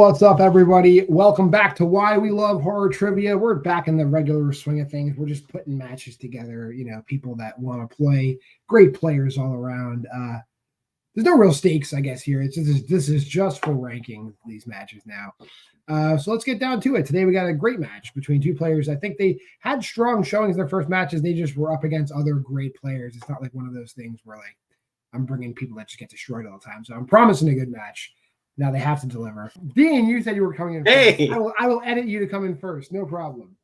What's up, everybody? Welcome back to Why We Love Horror Trivia. We're back in the regular swing of things. We're just putting matches together, people that want to play, great players all around. There's no real stakes, I guess, here. This is just for ranking these matches now. So let's get down to it. Today we got a great match between two players. I think they had strong showings in their first matches. They just were up against other great players. It's not like one of those things where I'm bringing people that just get destroyed all the time. So I'm promising a good match. Now they have to deliver. Dean, you said you were coming in first. I will edit you to come in first. No problem.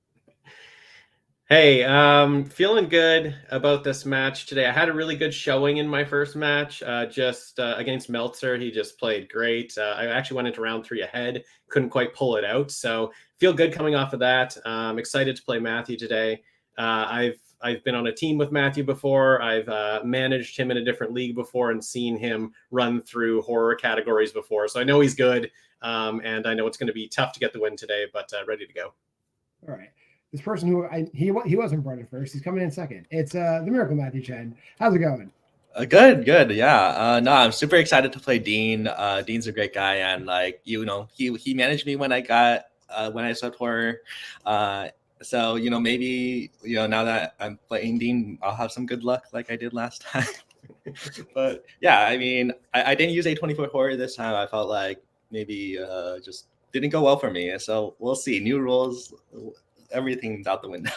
Hey, feeling good about this match today. I had a really good showing in my first match, against Meltzer. He just played great. I actually went into round 3 ahead, couldn't quite pull it out. So feel good coming off of that. I'm excited to play Matthew today. I've been on a team with Matthew before. I've managed him in a different league before and seen him run through horror categories before. So I know he's good, and I know it's going to be tough to get the win today, but ready to go. All right. This person who he wasn't brought in first. He's coming in second. It's the Miracle Matthew Chen. How's it going? Good. Yeah. No, I'm super excited to play Dean. Dean's a great guy, and he managed me when I swept horror. So, maybe, now that I'm playing Dean, I'll have some good luck like I did last time. But yeah, I mean, I didn't use A24 horror this time. I felt like maybe just didn't go well for me. So we'll see. New rules, everything's out the window.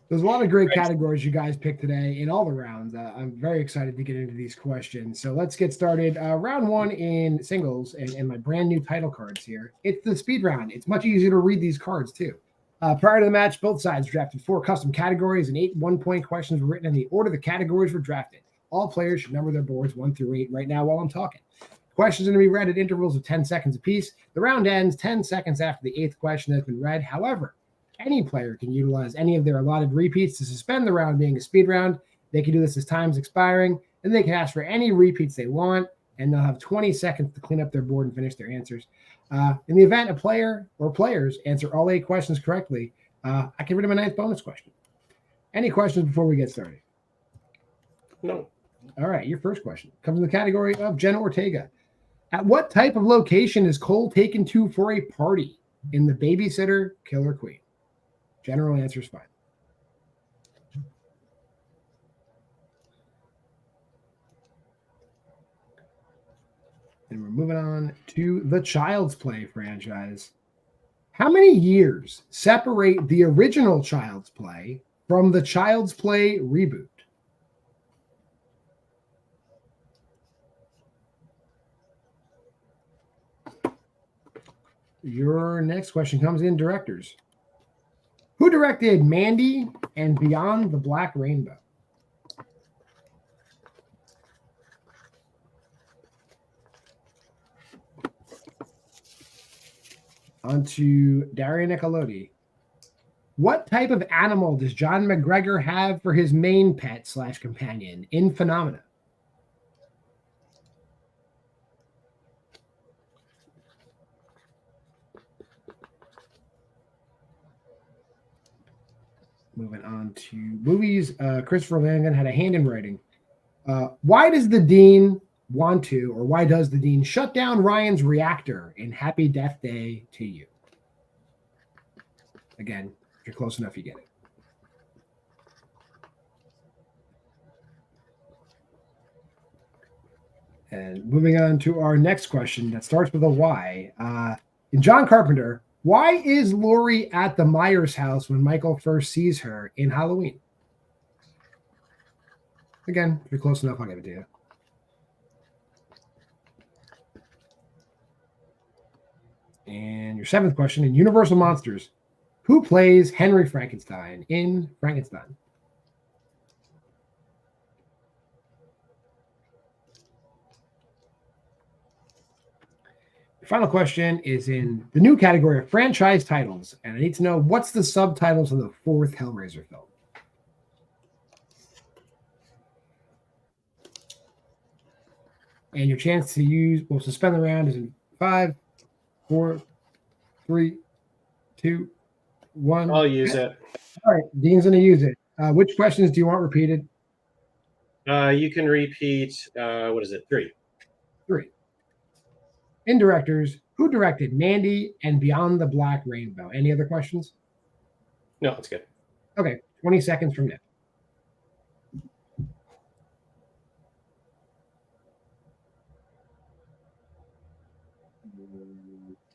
There's a lot of great categories you guys picked today in all the rounds. I'm very excited to get into these questions. So let's get started. Round 1 in singles and my brand new title cards here. It's the speed round. It's much easier to read these cards too. Prior to the match, both sides drafted 4 custom categories and 8 one-point questions were written in the order the categories were drafted. All players should number their boards 1 through 8 right now while I'm talking. Questions are going to be read at intervals of 10 seconds apiece. The round ends 10 seconds after the 8th question has been read. However, any player can utilize any of their allotted repeats to suspend the round being a speed round. They can do this as time's expiring, and they can ask for any repeats they want, and they'll have 20 seconds to clean up their board and finish their answers. In the event a player or players answer all 8 questions correctly, I can read them a 9th bonus question. Any questions before we get started? No. All right, your first question comes in the category of Jenna Ortega. At what type of location is Cole taken to for a party in The Babysitter Killer Queen? General answer is fine. And we're moving on to the Child's Play franchise. How many years separate the original Child's Play from the Child's Play reboot? Your next question comes in directors. Who directed Mandy and Beyond the Black Rainbow? On to Darian Ecolotti. What type of animal does John McGregor have for his main pet / companion in Phenomena? Moving on to movies. Christopher Landon had a hand in writing. Why does the Dean shut down Ryan's reactor in Happy Death Day to You? Again, if you're close enough, you get it. And moving on to our next question that starts with a Y. In John Carpenter, why is Laurie at the Myers house when Michael first sees her in Halloween? Again, if you're close enough, I'll give it to you. And your 7th question in Universal Monsters. Who plays Henry Frankenstein in Frankenstein? Final question is in the new category of franchise titles, and I need to know what's the subtitles of the 4th Hellraiser film. And your chance to suspend the round is in 5, 4, 3, 2, 1. I'll use it. All right, Dean's going to use it. Which questions do you want repeated? You can repeat, 3? 3. in directors, who directed Mandy and Beyond the Black Rainbow? Any other questions? No, it's good. Okay, 20 seconds from now.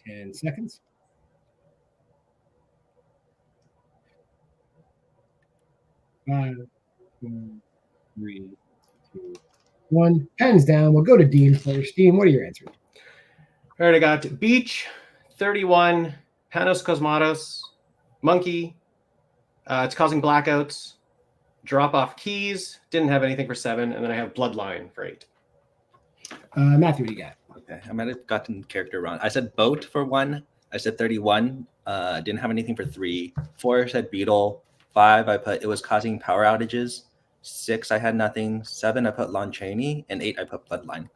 10 seconds. 5, 4, 3, 2, 1. Pens down. We'll go to Dean first. Dean, what are your answers? All right, I got Beach, 31, Panos Cosmatos, Monkey, it's causing blackouts, Drop Off Keys, didn't have anything for 7, and then I have Bloodline for 8. Matthew, what do you got? Okay, I might have gotten character wrong. I said Boat for 1. I said 31. Didn't have anything for 3. 4 said Beetle. 5 I put it was causing power outages. 6 I had nothing. 7 I put Lon Chaney, and 8 I put Bloodline.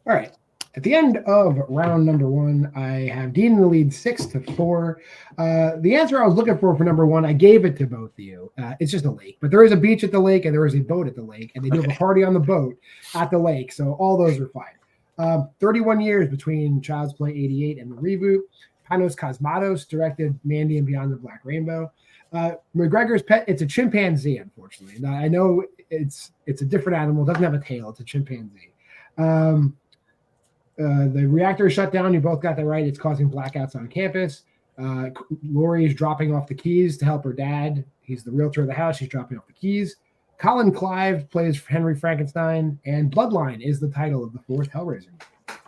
All right. At the end of round number 1, I have Dean in the lead 6-4. The answer I was looking for number 1, I gave it to both of you. It's just a lake, but there is a beach at the lake and there is a boat at the lake, and they do have a party on the boat at the lake. So all those are fine. 31 years between Child's Play 88 and the reboot. Panos Cosmatos directed Mandy and Beyond the Black Rainbow. McGregor's pet, it's a chimpanzee, unfortunately. Now, I know it's a different animal, it doesn't have a tail, it's a chimpanzee. The reactor is shut down. You both got that right. It's causing blackouts on campus. Lori is dropping off the keys to help her dad. He's the realtor of the house. She's dropping off the keys. Colin Clive plays Henry Frankenstein, and Bloodline is the title of the 4th Hellraiser movie.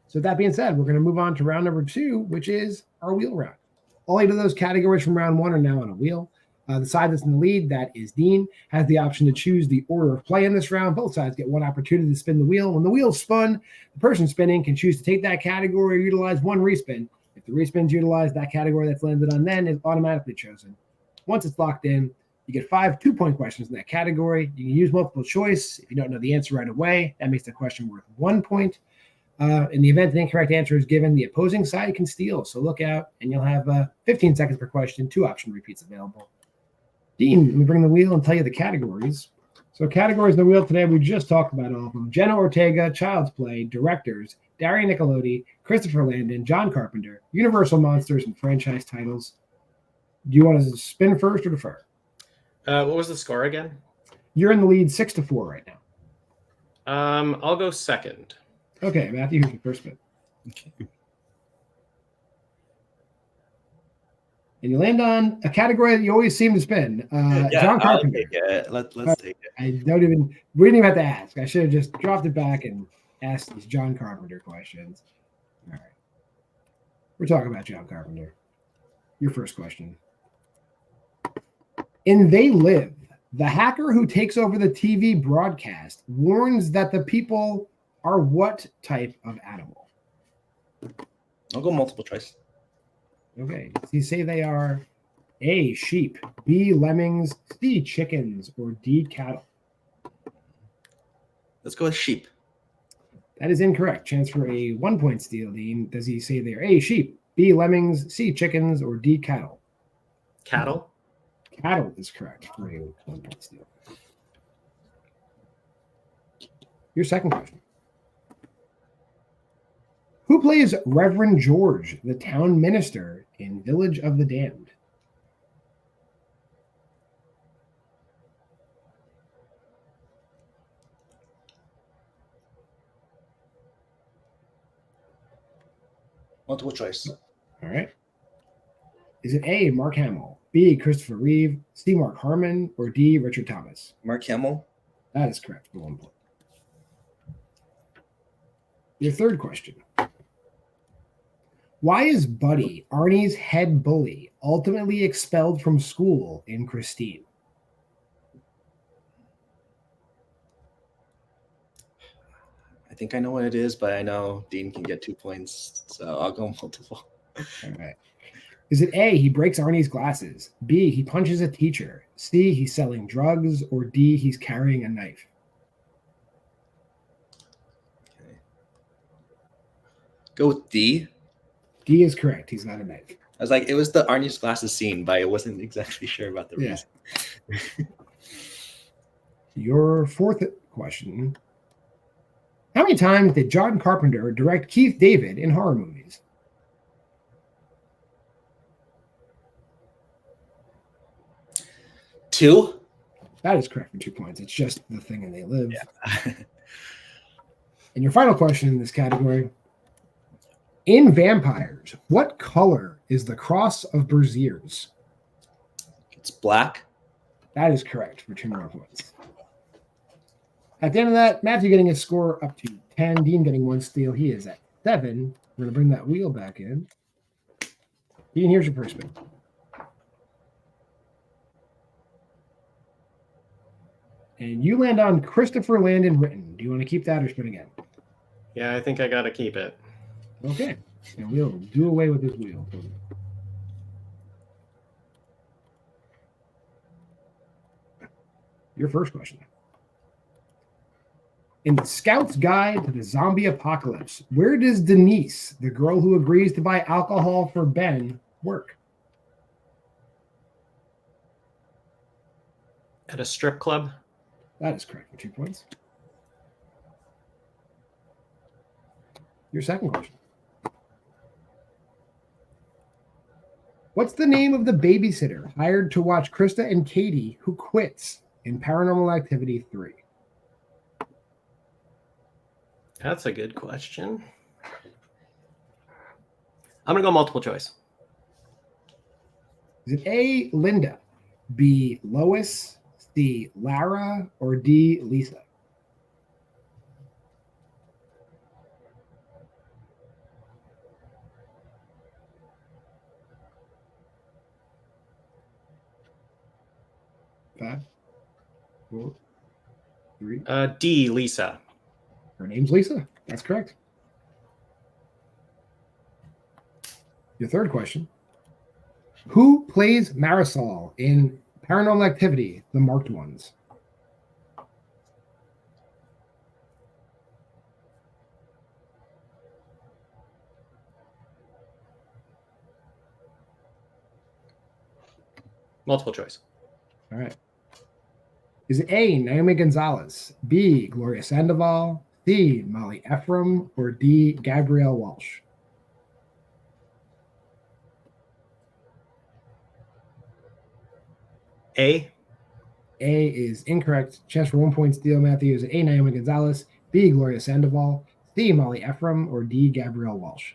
So that being said, we're going to move on to round number 2, which is our wheel round. All 8 of those categories from round 1 are now on a wheel. The side that's in the lead, that is Dean, has the option to choose the order of play in this round. Both sides get one opportunity to spin the wheel. When the wheel's spun, the person spinning can choose to take that category or utilize one respin. If the respin's utilized, that category that's landed on then is automatically chosen. Once it's locked in, you get 5 2-point questions in that category. You can use multiple choice. If you don't know the answer right away, that makes the question worth 1 point. In the event an incorrect answer is given, the opposing side can steal. So look out, and you'll have 15 seconds per question, 2 option repeats available. Dean, let me bring the wheel and tell you the categories. So categories in the wheel today, we just talked about all of them. Jenna Ortega, Child's Play, directors, Daria Nicolodi, Christopher Landon, John Carpenter, Universal Monsters, and franchise titles. Do you want to spin first or defer? What was the score again? You're in the lead 6-4 right now. I'll go second. Okay, Matthew, here's your first spin. Okay. And you land on a category that you always seem to spin. John Carpenter. Let's take it. We didn't even have to ask. I should have just dropped it back and asked these John Carpenter questions. All right. We're talking about John Carpenter. Your first question. In They Live, the hacker who takes over the TV broadcast warns that the people are what type of animal? I'll go multiple choice. Okay. Does he say they are A, sheep, B, lemmings, C, chickens, or D, cattle? Let's go with sheep. That is incorrect. Chance for a 1-point steal, Dean. Does he say they are A, sheep, B, lemmings, C, chickens, or D, cattle? Cattle? Cattle is correct for a 1-point steal. Your second question. Who plays Reverend George, the town minister in Village of the Damned? Multiple choice. All right. Is it A, Mark Hamill, B, Christopher Reeve, C, Mark Harmon, or D, Richard Thomas? Mark Hamill. That is correct for 1 point. Your third question. Why is Buddy, Arnie's head bully, ultimately expelled from school in Christine? I think I know what it is, but I know Dean can get 2 points, so I'll go multiple. All right. Is it A, he breaks Arnie's glasses, B, he punches a teacher, C, he's selling drugs, or D, he's carrying a knife? Okay. Go with D. D is correct. He's not a knife. I was like, it was the Arnie's glasses scene, but I wasn't exactly sure about the reason. Your fourth question. How many times did John Carpenter direct Keith David in horror movies? Two. That is correct for 2 points. It's just The Thing and They Live. Yeah. And your final question in this category. In Vampires, what color is the cross of Braziers? It's black. That is correct for 2 more points. At the end of that, Matthew getting his score up to 10. Dean getting 1 steal. He is at 7. We're going to bring that wheel back in. Dean, here's your first spin. And you land on Christopher Landon Written. Do you want to keep that or spin again? Yeah, I think I got to keep it. Okay. And we'll do away with this wheel. Your first question. In the Scout's Guide to the Zombie Apocalypse, where does Denise, the girl who agrees to buy alcohol for Ben, work? At a strip club? That is correct for 2 points. Your second question. What's the name of the babysitter hired to watch Krista and Katie who quits in Paranormal Activity 3? That's a good question. I'm going to go multiple choice. Is it A, Linda, B, Lois, C, Lara, or D, Lisa? Five, four, three. D, Lisa. Her name's Lisa. That's correct. Your third question. Who plays Marisol in Paranormal Activity, The Marked Ones? Multiple choice. All right. Is it A, Naomi Gonzalez, B, Gloria Sandoval, C, Molly Ephraim, or D, Gabrielle Walsh? A. A is incorrect. Chance for 1 point steal, Matthew. Is it A, Naomi Gonzalez, B, Gloria Sandoval, C, Molly Ephraim, or D, Gabrielle Walsh?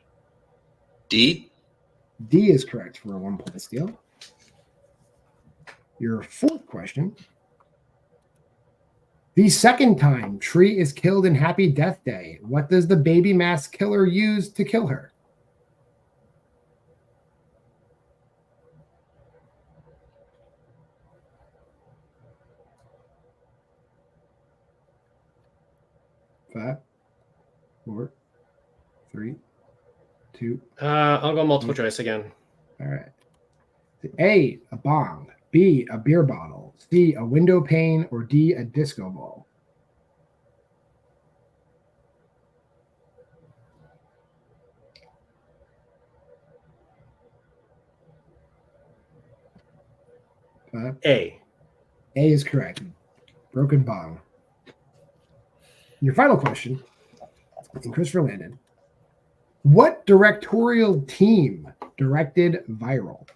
D. D is correct for a 1 point steal. Your fourth question. The second time Tree is killed in Happy Death Day, what does the baby mask killer use to kill her? Five, four, three, two. I'll go multiple choice again. All right. A bong, B, a beer bottle, C, a window pane, or D, a disco ball? A. A is correct. Broken bong. Your final question, in Christopher Landon. What directorial team directed Viral?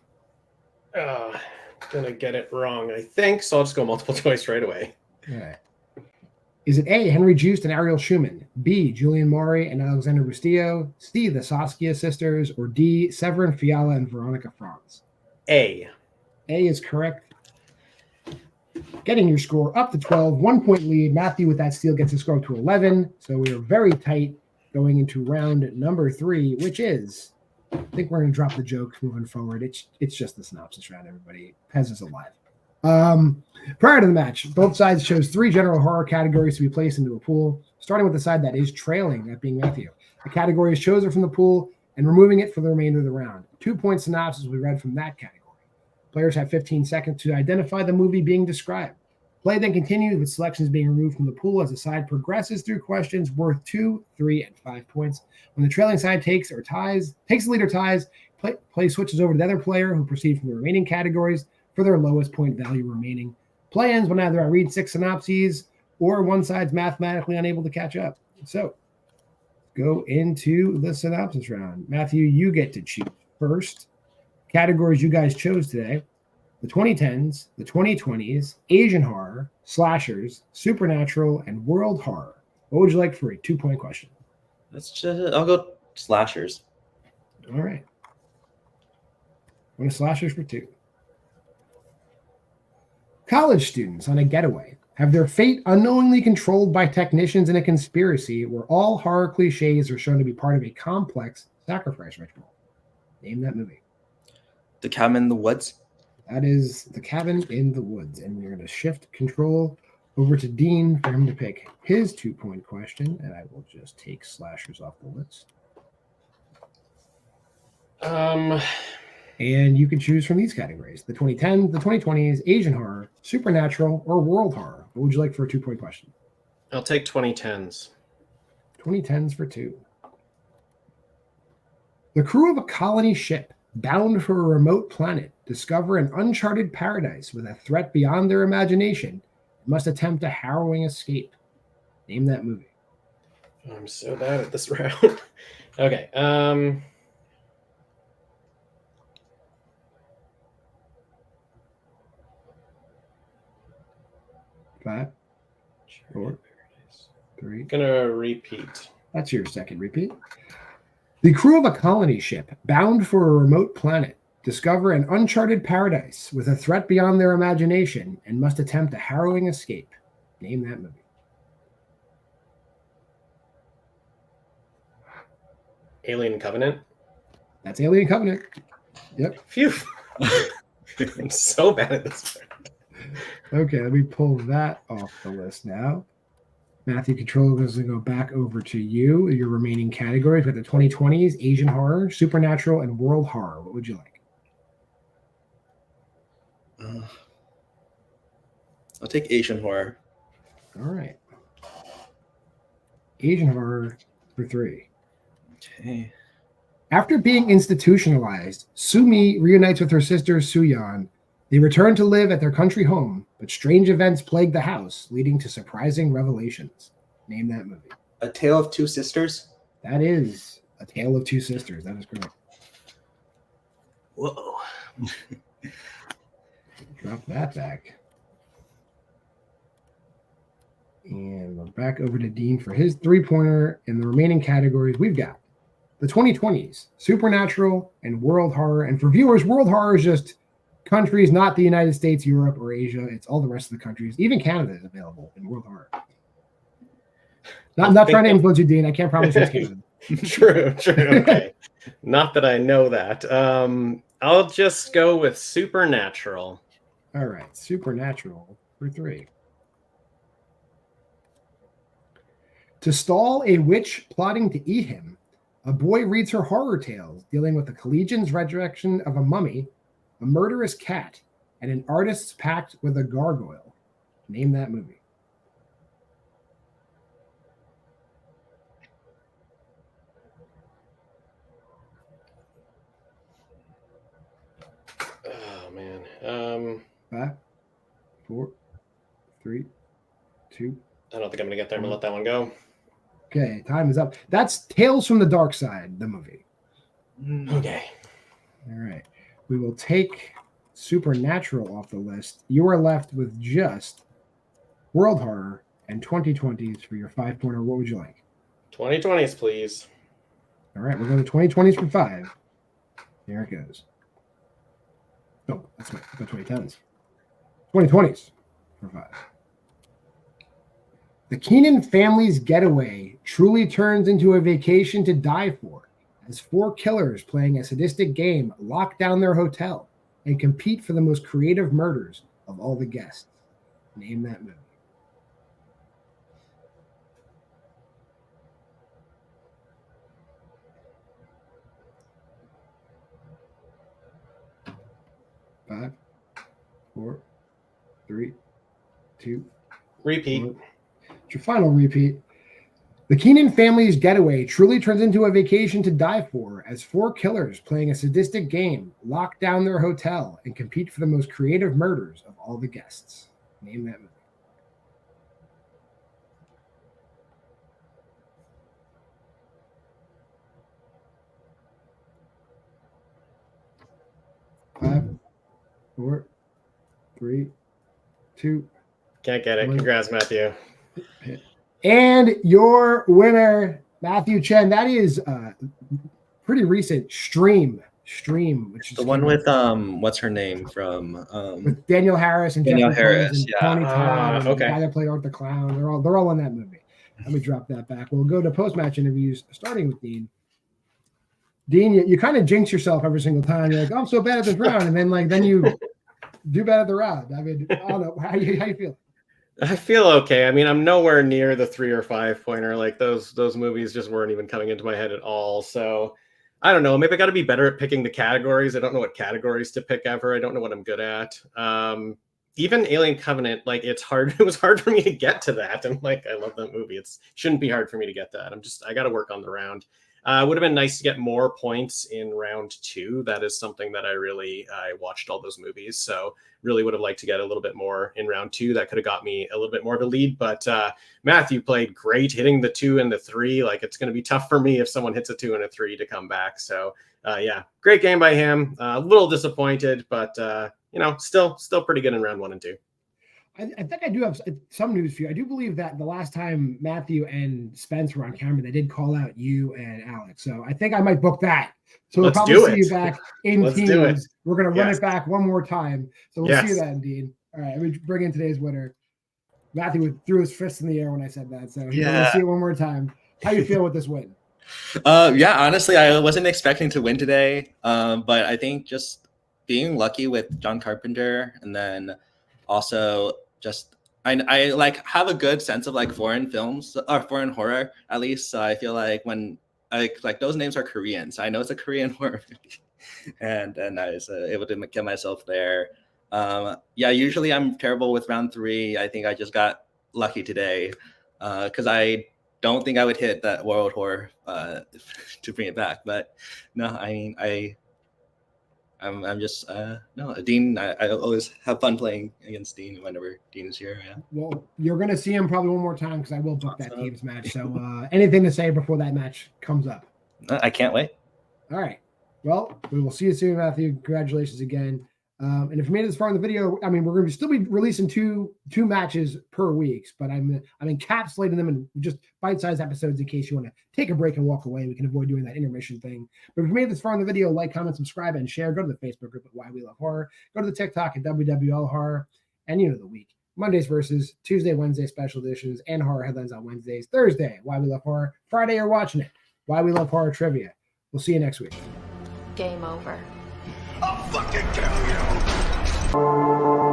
Gonna get it wrong, I think, so I'll just go multiple choice right away. All right. Is it A, Henry Joost and Ariel Schumann, B, Julian Maury and Alexander Bustillo, C, the Saskia sisters, or D, Severin Fiala and Veronica Franz? A. A is correct. Getting your score up to 12, 1 point lead. Matthew with that steal gets his score up to 11. So we are very tight going into round number 3, which is, I think we're going to drop the jokes moving forward. It's just the synopsis round, everybody. Pez is alive. Prior to the match, both sides chose 3 general horror categories to be placed into a pool, starting with the side that is trailing, that being Matthew. The category is chosen from the pool and removing it for the remainder of the round. 2-point synopsis will be read from that category. Players have 15 seconds to identify the movie being described. Play then continues with selections being removed from the pool as the side progresses through questions worth 2, 3, and 5 points. When the trailing side takes the lead or ties, play switches over to the other player who proceeds from the remaining categories for their lowest point value remaining. Play ends when either I read 6 synopses or one side's mathematically unable to catch up. So go into the synopsis round. Matthew, you get to choose first. Categories you guys chose today: the 2010s, the 2020s, Asian horror, slashers, supernatural, and world horror. What would you like for a 2-point question? I'll go slashers. All right. One of slashers for 2. College students on a getaway have their fate unknowingly controlled by technicians in a conspiracy where all horror cliches are shown to be part of a complex sacrifice ritual. Name that movie. The Cabin in the Woods. That is The Cabin in the Woods. And we're going to shift control over to Dean for him to pick his 2-point question. And I will just take slashers off the list. And you can choose from these categories: the 2010s, the 2020s, Asian horror, supernatural, or world horror. What would you like for a 2-point question? I'll take 2010s. 2010s for 2. The crew of a colony ship bound for a remote planet discover an uncharted paradise with a threat beyond their imagination and must attempt a harrowing escape. Name that movie. I'm so bad at this round. Okay. 5, 4, 3. Gonna repeat. That's your second repeat. The crew of a colony ship bound for a remote planet discover an uncharted paradise with a threat beyond their imagination and must attempt a harrowing escape. Name that movie. Alien Covenant. That's Alien Covenant. Yep. Phew. I'm so bad at this round. Okay, let me pull that off the list now. Matthew, control is going to go back over to you. Your remaining categories: we got the 2020s, Asian horror, supernatural, and world horror. What would you like? I'll take Asian horror. All right. Asian horror for 3. Okay. After being institutionalized, Sumi reunites with her sister Suyeon. They return to live at their country home, but strange events plague the house, leading to surprising revelations. Name that movie. A Tale of Two Sisters. That is A Tale of Two Sisters. That is correct. Whoa. Drop that back. And we're back over to Dean for his 3-pointer. In the remaining categories, we've got the 2020s, supernatural, and world horror. And for viewers, world horror is just countries, not the United States, Europe, or Asia. It's all the rest of the countries. Even Canada is available in world horror. I'm not trying to influence you, Dean. I can't promise you it's Canada. True. Okay. Not that I know that. I'll just go with supernatural. All right. Supernatural for 3. To stall a witch plotting to eat him, a boy reads her horror tales dealing with the collegian's resurrection of a mummy, a murderous cat, and an artist's pact with a gargoyle. Name that movie. Oh man. 5, 4, 3, 2. I don't think I'm gonna get there. I'm gonna let that one go. Okay, time is up. That's Tales from the Dark Side, the movie. Okay. All right. We will take supernatural off the list. You are left with just world horror and 2020s for your 5-pointer. What would you like? 2020s, please. All right, we're going to 2020s for 5. Here it goes. Oh, that's my 2010s. 2020s for 5. The Keenan family's getaway truly turns into a vacation to die for, as 4 killers playing a sadistic game lock down their hotel and compete for the most creative murders of all the guests. Name that movie. Five, 4, 3, 2. Repeat. 1. It's your final repeat. The Keenan family's getaway truly turns into a vacation to die for, as 4 killers playing a sadistic game lock down their hotel and compete for the most creative murders of all the guests. Name that movie. 5, 4, 3, 2. Can't get it. Congrats, Matthew. And your winner, Matthew Chen. That is pretty recent stream, which is the one with what's her name from with Daniel Harris and Daniel Jeffrey Harris, Combs and yeah. Tony Todd and Okay. the guy that played Art the Clown. They're all in that movie. Let me drop that back. We'll go to post-match interviews, starting with Dean. Dean, you kind of jinx yourself every single time. You're like, oh, I'm so bad at this round, and then you do bad at the round. I mean, I don't know how you feel. I feel okay. I mean, I'm nowhere near the 3 or 5 pointer. Like those movies just weren't even coming into my head at all. So I don't know. Maybe I got to be better at picking the categories. I don't know what categories to pick ever. I don't know what I'm good at. Even Alien Covenant, like it's hard. It was hard for me to get to that. And like, I love that movie. It shouldn't be hard for me to get that. I got to work on the round. Would have been nice to get more points in round 2. That is something that I watched all those movies. So really would have liked to get a little bit more in round 2. That could have got me a little bit more of a lead. But Matthew played great, hitting the 2 and the 3. Like it's going to be tough for me if someone hits a 2 and a 3 to come back. So yeah, great game by him. A little disappointed, but still pretty good in round 1 and 2. I think I do have some news for you. I do believe that the last time Matthew and Spence were on camera, they did call out you and Alex. So I think I might book that. So we'll probably see you back in teams. We're going to run it back one more time. So we'll see you then, Dean. All right, let me bring in today's winner. Matthew threw his fist in the air when I said that. So we'll see it one more time. How you feel with this win? Yeah, honestly, I wasn't expecting to win today. But I think just being lucky with John Carpenter, and then also just I like have a good sense of like foreign films or foreign horror at least. So I feel like when like those names are Korean, so I know it's a Korean horror movie, and I was able to get myself there. Yeah, usually I'm terrible with round 3. I think I just got lucky today because I don't think I would hit that world horror to bring it back. But no, I mean I'm just no Dean. I always have fun playing against Dean whenever Dean is here. Yeah. Well, you're gonna see him probably one more time because I will book that team's match. So anything to say before that match comes up? I can't wait. All right. Well, we will see you soon, Matthew. Congratulations again. And if you made it this far in the video, I mean, we're going to still be releasing two matches per week, but I'm encapsulating them in just bite-sized episodes in case you want to take a break and walk away. We can avoid doing that intermission thing. But if you made it this far in the video, like, comment, subscribe, and share. Go to the Facebook group at Why We Love Horror. Go to the TikTok at WWL Horror. And the week. Mondays versus Tuesday, Wednesday special editions, and horror headlines on Wednesdays. Thursday, Why We Love Horror. Friday, you're watching it. Why We Love Horror Trivia. We'll see you next week. Game over. I'll fucking kill you!